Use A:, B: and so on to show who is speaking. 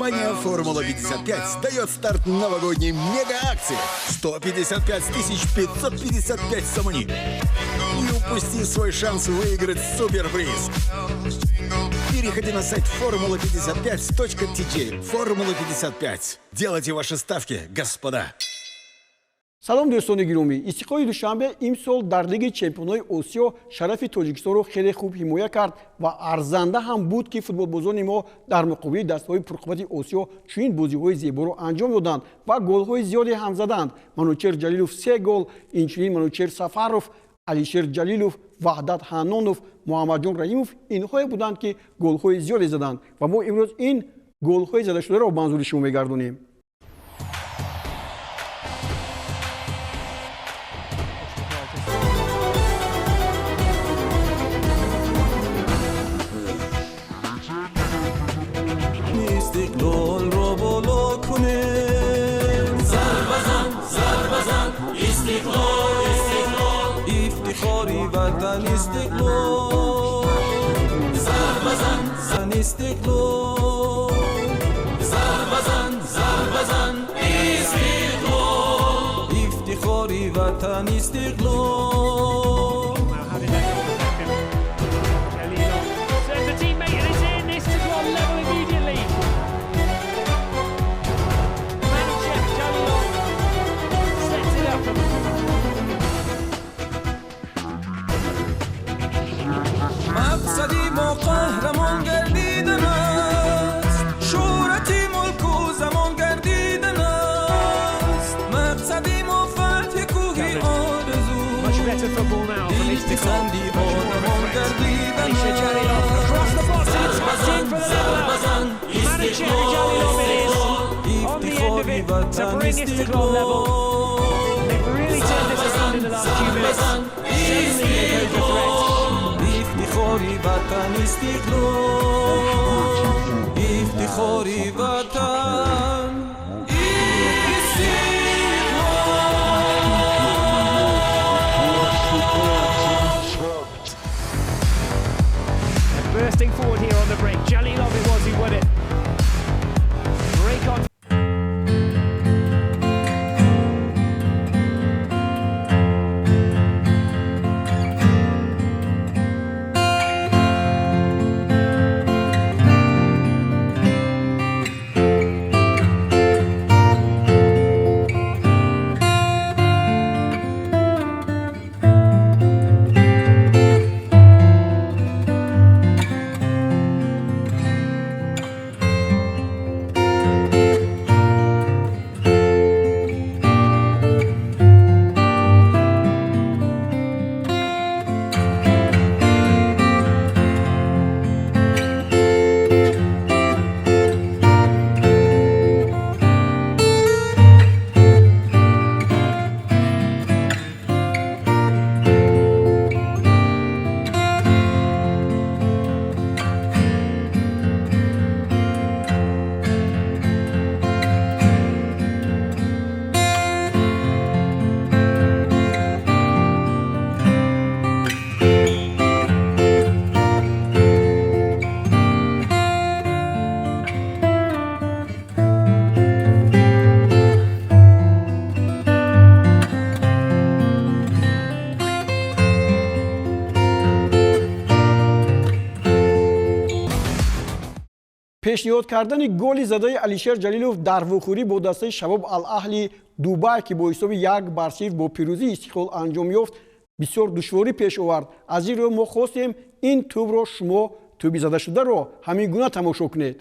A: Компания «Формула-55» дает старт новогодней мега-акции. 155 555 сомни. Не упусти свой шанс выиграть суперприз. Переходи на сайт formula55.tk. Формула-55. Делайте ваши ставки, господа.
B: салом дӯстони гиромӣ, истиқлоли душанбе имсол дар лиги чемпионҳои Осиё шарафи Тоҷикистонро хеле хуб ҳимоя кард ва арзанда ҳам буд ки футболбозони мо дар муқобили дастаҳои пурқуввати Осиё чунин бозиҳои зеборо анҷом доданд ва голҳои зиёде ҳам заданд. Манучер Ҷалилов 3 гол, инчунин Манучер Сафаров, Алишер Ҷалилов, Ваҳдат Ҳанонов, Муҳаммадҷон Раимов инҳое буданд ки голҳои зиёде заданд ва мо имрӯз ин голҳои задашударо манзури шумо мегардонем.
C: استقلال را بالا کنیم زربزن زربزن استقلال استقلال افتخاری وطن استقلال زربزن زن استقلال زربزن زربزن استقلال افتخاری وطن استقلال مقصدی ما قهرمان گردیدن است شهرتی ملک و زمان گردیدن است مقصدی ما فتح کوهی آرزو خندی آدمان گردیدن است زربزن زربزن استقلال افتخاری وطن استقلال زربزن افتخاری وطن استقلال افتخاری وطن
D: Bursting forward here on the break. Jalilov it was who won it. Break on.
B: пешниҳод кардани голи задаи Алишер Ҷалилов дар вухӯрӣ бо дастаи Шабоб Ал-Аҳли Дубай ки бо ҳисоби 1-0 бо пирӯзии Истиқлол анҷом ёфт бисёр душворӣ пеш овард. Аз ин рӯ мо хостем ин тӯбро шумо тӯби задашударо ҳамин гуна тамошо кунед.